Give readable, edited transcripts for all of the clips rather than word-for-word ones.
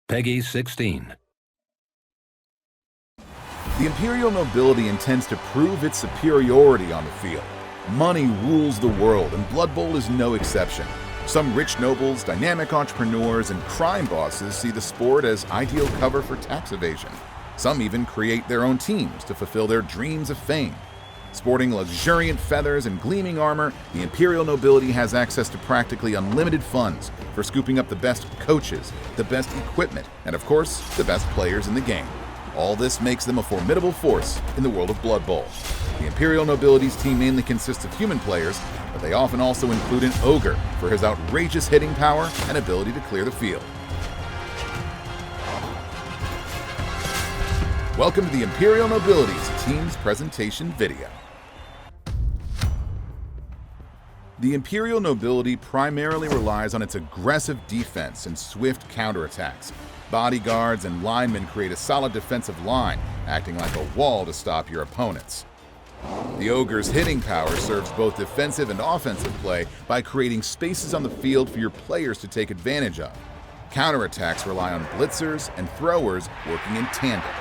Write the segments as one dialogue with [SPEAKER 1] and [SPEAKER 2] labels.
[SPEAKER 1] Peggy 16.
[SPEAKER 2] The Imperial Nobility intends to prove its superiority on the field. Money rules the world, and Blood Bowl is no exception. Some rich nobles, dynamic entrepreneurs, and crime bosses see the sport as ideal cover for tax evasion. Some even create their own teams to fulfill their dreams of fame. Sporting luxuriant feathers and gleaming armor, the Imperial Nobility has access to practically unlimited funds for scooping up the best coaches, the best equipment, and of course, the best players in the game. All this makes them a formidable force in the world of Blood Bowl. The Imperial Nobility's team mainly consists of human players, but they often also include an ogre for his outrageous hitting power and ability to clear the field. Welcome to the Imperial Nobility's team's presentation video. The Imperial Nobility primarily relies on its aggressive defense and swift counterattacks. Bodyguards and linemen create a solid defensive line, acting like a wall to stop your opponents. The Ogre's hitting power serves both defensive and offensive play by creating spaces on the field for your players to take advantage of. Counterattacks rely on blitzers and throwers working in tandem.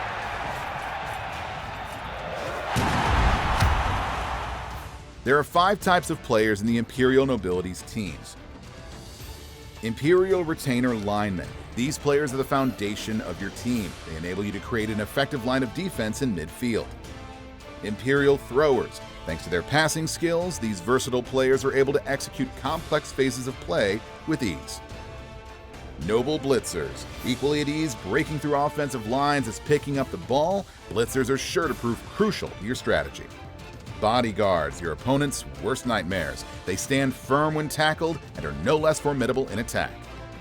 [SPEAKER 2] There are 5 types of players in the Imperial Nobility's teams. Imperial Retainer Linemen. These players are the foundation of your team. They enable you to create an effective line of defense in midfield. Imperial Throwers. Thanks to their passing skills, these versatile players are able to execute complex phases of play with ease. Noble Blitzers. Equally at ease, breaking through offensive lines as picking up the ball, blitzers are sure to prove crucial to your strategy. Bodyguards, your opponent's worst nightmares. They stand firm when tackled and are no less formidable in attack.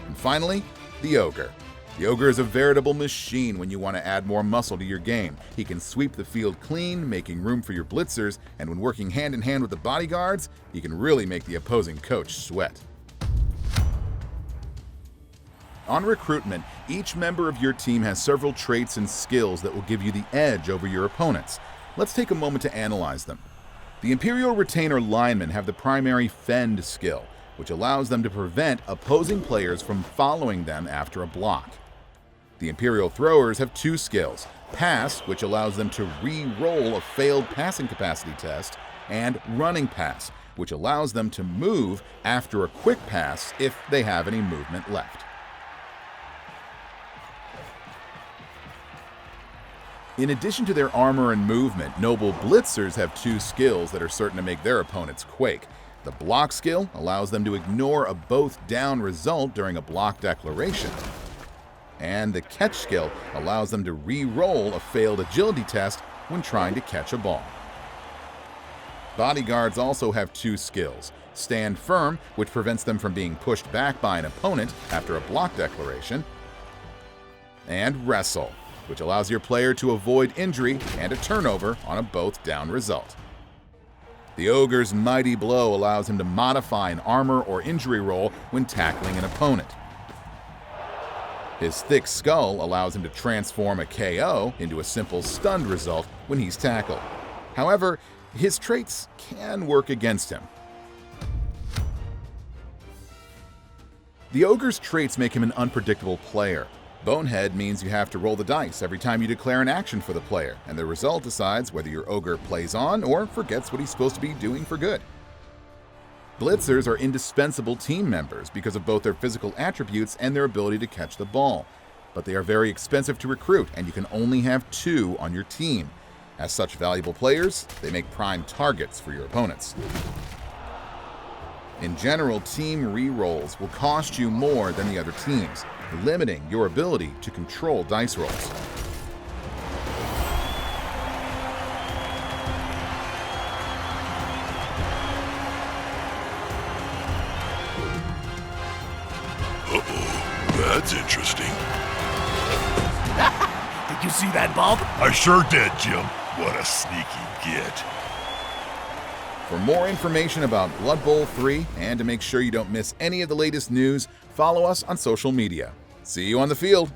[SPEAKER 2] And finally, the Ogre. The Ogre is a veritable machine when you want to add more muscle to your game. He can sweep the field clean, making room for your blitzers, and when working hand in hand with the bodyguards, he can really make the opposing coach sweat. On recruitment, each member of your team has several traits and skills that will give you the edge over your opponents. Let's take a moment to analyze them. The Imperial Retainer Linemen have the primary fend skill, which allows them to prevent opposing players from following them after a block. The Imperial Throwers have 2 skills: Pass, which allows them to re-roll a failed passing capacity test, and Running Pass, which allows them to move after a quick pass if they have any movement left. In addition to their armor and movement, Noble Blitzers have 2 skills that are certain to make their opponents quake. The Block skill allows them to ignore a both down result during a block declaration. And the Catch skill allows them to re-roll a failed agility test when trying to catch a ball. Bodyguards also have 2 skills: Stand Firm, which prevents them from being pushed back by an opponent after a block declaration, and Wrestle, which allows your player to avoid injury and a turnover on a both down result. The Ogre's Mighty Blow allows him to modify an armor or injury roll when tackling an opponent. His Thick Skull allows him to transform a KO into a simple stunned result when he's tackled. However, his traits can work against him. The Ogre's traits make him an unpredictable player. Bonehead means you have to roll the dice every time you declare an action for the player, and the result decides whether your Ogre plays on or forgets what he's supposed to be doing for good. Blitzers are indispensable team members because of both their physical attributes and their ability to catch the ball. But they are very expensive to recruit, and you can only have 2 on your team. As such valuable players, they make prime targets for your opponents. In general, team re-rolls will cost you more than the other teams, limiting your ability to control dice rolls.
[SPEAKER 3] Uh-oh, that's interesting.
[SPEAKER 4] Did you see that, Bob?
[SPEAKER 3] I sure did, Jim. What a sneaky git.
[SPEAKER 2] For more information about Blood Bowl 3 and to make sure you don't miss any of the latest news, follow us on social media. See you on the field!